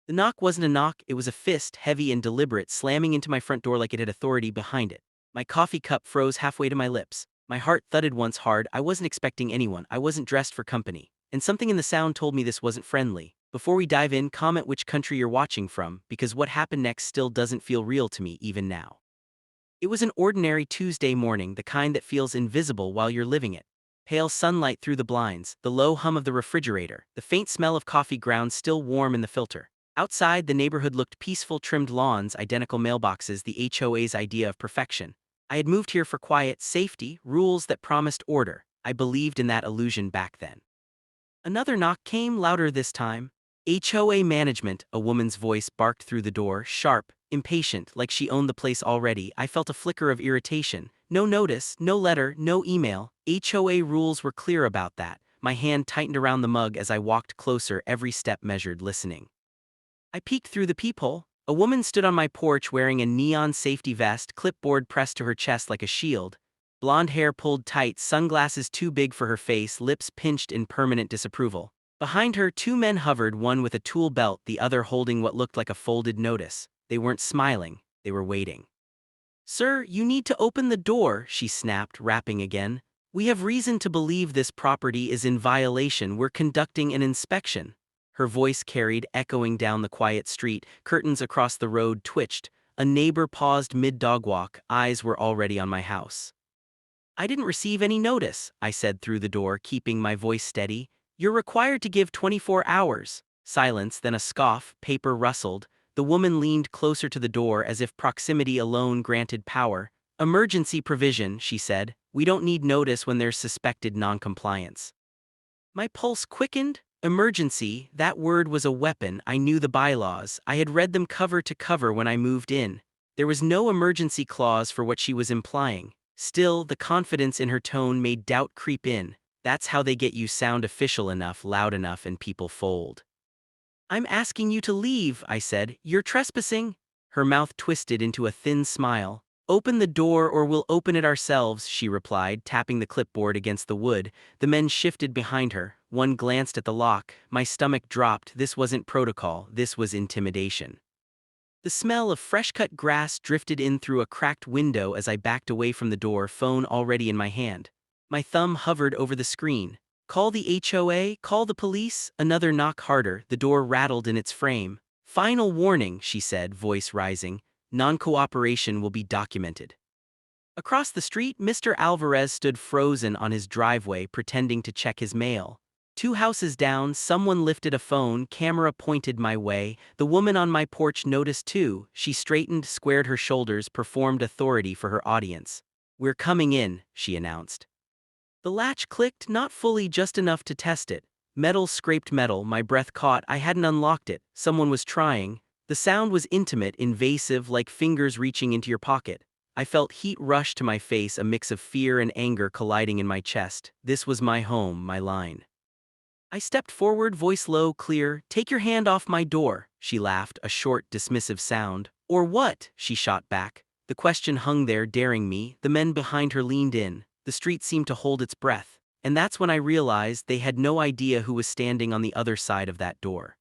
The knock wasn't a knock, it was a fist, heavy and deliberate, slamming into my front door like it had authority behind it. My coffee cup froze halfway to my lips. My heart thudded once hard. I wasn't expecting anyone. I wasn't dressed for company. And something in the sound told me this wasn't friendly. Before we dive in, comment which country you're watching from, because what happened next still doesn't feel real to me even now. It was an ordinary Tuesday morning, the kind that feels invisible while you're living it. Pale sunlight through the blinds, the low hum of the refrigerator, the faint smell of coffee ground still warm in the filter. Outside, the neighborhood looked peaceful, trimmed lawns, identical mailboxes, the HOA's idea of perfection. I had moved here for quiet, safety, rules that promised order. I believed in that illusion back then. Another knock came, louder this time. HOA management, a woman's voice barked through the door, sharp, impatient, like she owned the place already. I felt a flicker of irritation. No notice, no letter, no email. HOA rules were clear about that. My hand tightened around the mug as I walked closer, every step measured, listening. I peeked through the peephole. A woman stood on my porch wearing a neon safety vest, clipboard pressed to her chest like a shield. Blonde hair pulled tight, sunglasses too big for her face, lips pinched in permanent disapproval. Behind her, two men hovered, one with a tool belt, the other holding what looked like a folded notice. They weren't smiling, they were waiting. "Sir, you need to open the door," she snapped, rapping again. "We have reason to believe this property is in violation. We're conducting an inspection." Her voice carried, echoing down the quiet street. Curtains across the road twitched. A neighbor paused mid-dog walk. Eyes were already on my house. "I didn't receive any notice," I said through the door, keeping my voice steady. "You're required to give 24 hours. Silence, then a scoff. Paper rustled. The woman leaned closer to the door as if proximity alone granted power. "Emergency provision," she said. "We don't need notice when there's suspected noncompliance." My pulse quickened. Emergency, that word was a weapon. I knew the bylaws. I had read them cover to cover when I moved in. There was no emergency clause for what she was implying. Still, the confidence in her tone made doubt creep in. That's how they get you sound official enough, loud enough, and people fold. "I'm asking you to leave," I said. "You're trespassing." Her mouth twisted into a thin smile. "Open the door or we'll open it ourselves," she replied, tapping the clipboard against the wood. The men shifted behind her. One glanced at the lock. My stomach dropped. This wasn't protocol, this was intimidation. The smell of fresh-cut grass drifted in through a cracked window as I backed away from the door, phone already in my hand. My thumb hovered over the screen. "Call the HOA, call the police." Another knock, harder. The door rattled in its frame. "Final warning," she said, voice rising. "Non-cooperation will be documented." Across the street, Mr. Alvarez stood frozen on his driveway, pretending to check his mail. Two houses down, someone lifted a phone, camera pointed my way. The woman on my porch noticed too. She straightened, squared her shoulders, performed authority for her audience. "We're coming in," she announced. The latch clicked, not fully, just enough to test it. Metal scraped metal, my breath caught. I hadn't unlocked it. Someone was trying. The sound was intimate, invasive, like fingers reaching into your pocket. I felt heat rush to my face, a mix of fear and anger colliding in my chest. This was my home, my line. I stepped forward, voice low, clear. "Take your hand off my door." She laughed, a short, dismissive sound. "Or what?" she shot back. The question hung there, daring me. The men behind her leaned in. The street seemed to hold its breath. And that's when I realized they had no idea who was standing on the other side of that door.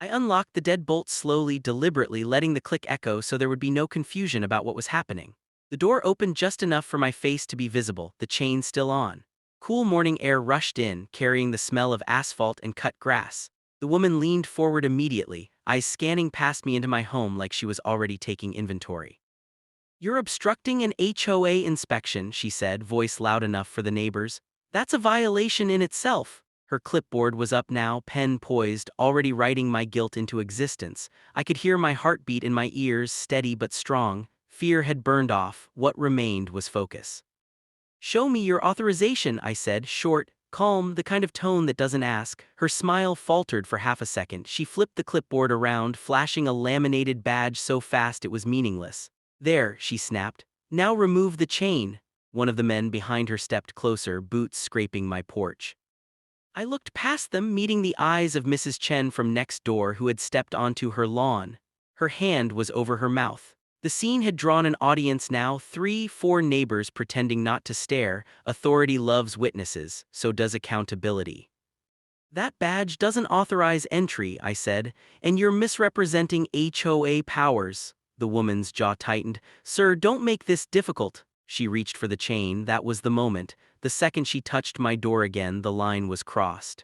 I unlocked the deadbolt slowly, deliberately, letting the click echo so there would be no confusion about what was happening. The door opened just enough for my face to be visible, the chain still on. Cool morning air rushed in, carrying the smell of asphalt and cut grass. The woman leaned forward immediately, eyes scanning past me into my home like she was already taking inventory. "You're obstructing an HOA inspection," she said, voice loud enough for the neighbors. "That's a violation in itself." Her clipboard was up now, pen poised, already writing my guilt into existence. I could hear my heartbeat in my ears, steady but strong. Fear had burned off. What remained was focus. "Show me your authorization," I said, short, calm, the kind of tone that doesn't ask. Her smile faltered for half a second. She flipped the clipboard around, flashing a laminated badge so fast it was meaningless. "There," she snapped. "Now remove the chain." One of the men behind her stepped closer, boots scraping my porch. I looked past them, meeting the eyes of Mrs. Chen from next door, who had stepped onto her lawn. Her hand was over her mouth. The scene had drawn an audience now, 3, 4 neighbors pretending not to stare. Authority loves witnesses, so does accountability. That badge doesn't authorize entry, I said, and you're misrepresenting HOA powers. The woman's jaw tightened. Sir, don't make this difficult. She reached for the chain. That was the moment. The second she touched my door again, the line was crossed.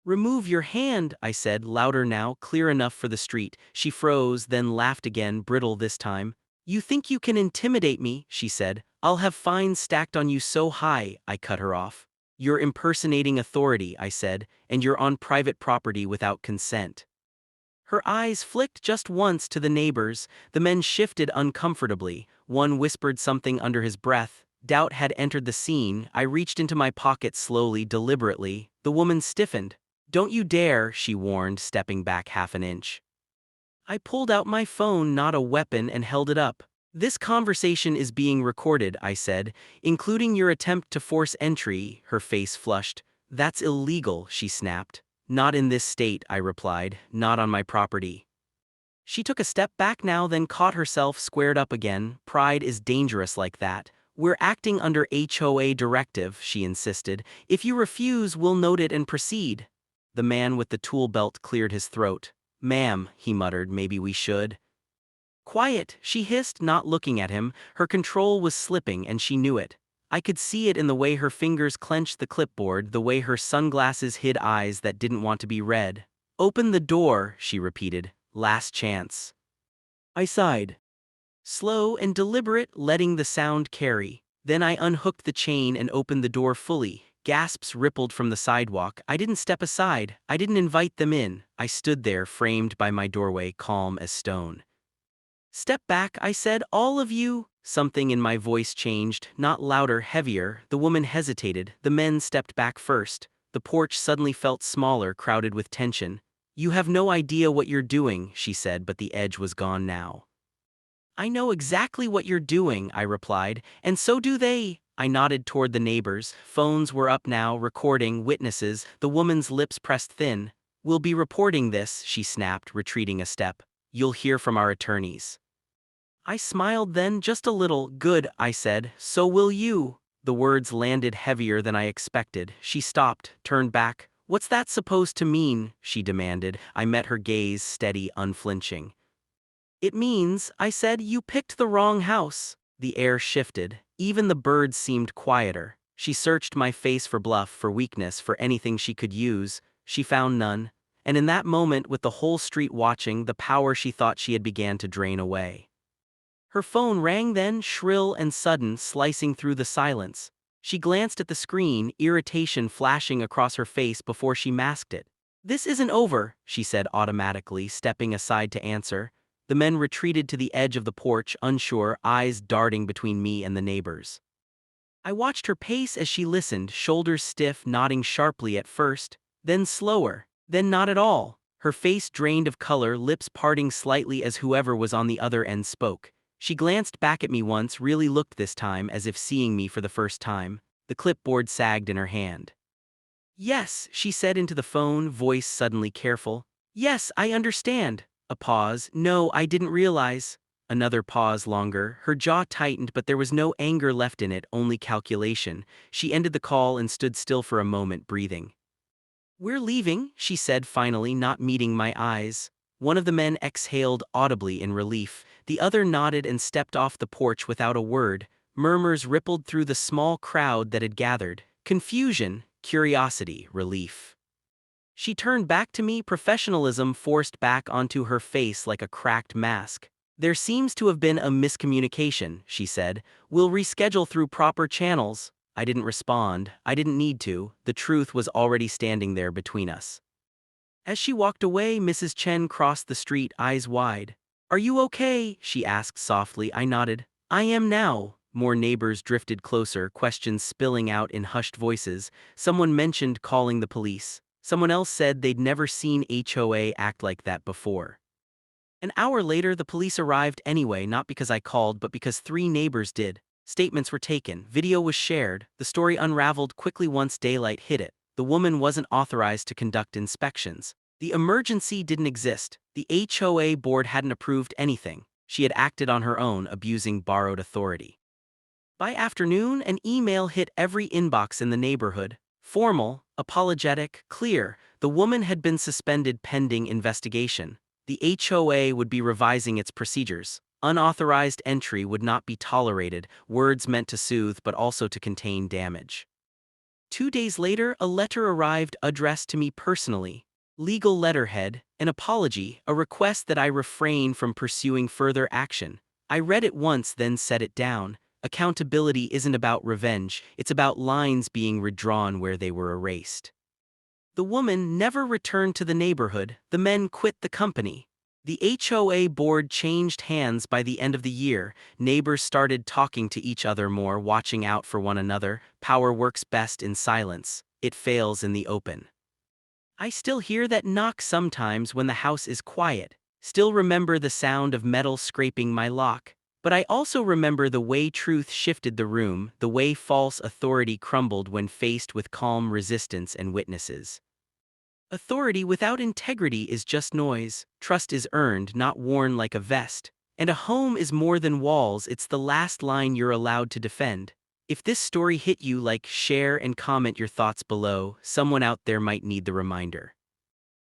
Remove your hand, I said, louder now, clear enough for the street. She froze, then laughed again, brittle this time. You think you can intimidate me, she said. I'll have fines stacked on you so high, I cut her off. You're impersonating authority, I said, and you're on private property without consent. Her eyes flicked just once to the neighbors. The men shifted uncomfortably. One whispered something under his breath. Doubt had entered the scene. I reached into my pocket slowly, deliberately. The woman stiffened. Don't you dare, she warned, stepping back half an inch. I pulled out my phone, not a weapon, and held it up. This conversation is being recorded, I said, including your attempt to force entry. Her face flushed. That's illegal, she snapped. Not in this state, I replied, not on my property. She took a step back now, then caught herself, squared up again. Pride is dangerous like that. We're acting under HOA directive, she insisted. If you refuse, we'll note it and proceed. The man with the tool belt cleared his throat. Ma'am, he muttered, maybe we should. Quiet, she hissed, not looking at him. Her control was slipping, and she knew it. I could see it in the way her fingers clenched the clipboard, the way her sunglasses hid eyes that didn't want to be read. Open the door, she repeated. Last chance. I sighed. Slow and deliberate, letting the sound carry. Then I unhooked the chain and opened the door fully. Gasps rippled from the sidewalk. I didn't step aside. I didn't invite them in. I stood there, framed by my doorway, calm as stone. Step back, I said, all of you. Something in my voice changed, not louder, heavier. The woman hesitated. The men stepped back first. The porch suddenly felt smaller, crowded with tension. You have no idea what you're doing, she said, but the edge was gone now. I know exactly what you're doing, I replied, and so do they. I nodded toward the neighbors. Phones were up now, recording, witnesses. The woman's lips pressed thin. We'll be reporting this, she snapped, retreating a step. You'll hear from our attorneys. I smiled then, just a little. Good, I said, so will you. The words landed heavier than I expected. She stopped, turned back. What's that supposed to mean? She demanded. I met her gaze, steady, unflinching. It means, I said, you picked the wrong house. The air shifted. Even the birds seemed quieter. She searched my face for bluff, for weakness, for anything she could use. She found none. And in that moment, with the whole street watching, the power she thought she had began to drain away. Her phone rang then, shrill and sudden, slicing through the silence. She glanced at the screen, irritation flashing across her face before she masked it. This isn't over, she said automatically, stepping aside to answer. The men retreated to the edge of the porch, unsure, eyes darting between me and the neighbors. I watched her pace as she listened, shoulders stiff, nodding sharply at first, then slower, then not at all. Her face drained of color, lips parting slightly as whoever was on the other end spoke. She glanced back at me once, really looked this time, as if seeing me for the first time. The clipboard sagged in her hand. Yes, she said into the phone, voice suddenly careful. Yes, I understand. A pause. No, I didn't realize. Another pause longer. Her jaw tightened, but there was no anger left in it, only calculation. She ended the call and stood still for a moment, breathing. We're leaving, she said finally, not meeting my eyes. One of the men exhaled audibly in relief. The other nodded and stepped off the porch without a word. Murmurs rippled through the small crowd that had gathered. Confusion, curiosity, relief. She turned back to me, professionalism forced back onto her face like a cracked mask. There seems to have been a miscommunication, she said. We'll reschedule through proper channels. I didn't respond. I didn't need to. The truth was already standing there between us. As she walked away, Mrs. Chen crossed the street, eyes wide. Are you okay? She asked softly. I nodded. I am now. More neighbors drifted closer, questions spilling out in hushed voices. Someone mentioned calling the police. Someone else said they'd never seen HOA act like that before. An hour later, the police arrived anyway, not because I called, but because 3 neighbors did. Statements were taken, video was shared, the story unraveled quickly once daylight hit it. The woman wasn't authorized to conduct inspections. The emergency didn't exist. The HOA board hadn't approved anything. She had acted on her own, abusing borrowed authority. By afternoon, an email hit every inbox in the neighborhood. Formal, Apologetic, clear, the woman had been suspended pending investigation. The HOA would be revising its procedures. Unauthorized entry would not be tolerated, words meant to soothe but also to contain damage. 2 days later, a letter arrived addressed to me personally. Legal letterhead, an apology, a request that I refrain from pursuing further action. I read it once, then set it down. Accountability isn't about revenge, it's about lines being redrawn where they were erased. The woman never returned to the neighborhood, the men quit the company. The HOA board changed hands by the end of the year. Neighbors started talking to each other more, watching out for one another. Power works best in silence. It fails in the open. I still hear that knock sometimes when the house is quiet. Still remember the sound of metal scraping my lock. But I also remember the way truth shifted the room, the way false authority crumbled when faced with calm resistance and witnesses. Authority without integrity is just noise. Trust is earned, not worn like a vest. And a home is more than walls, it's the last line you're allowed to defend. If this story hit you, share and comment your thoughts below. Someone out there might need the reminder.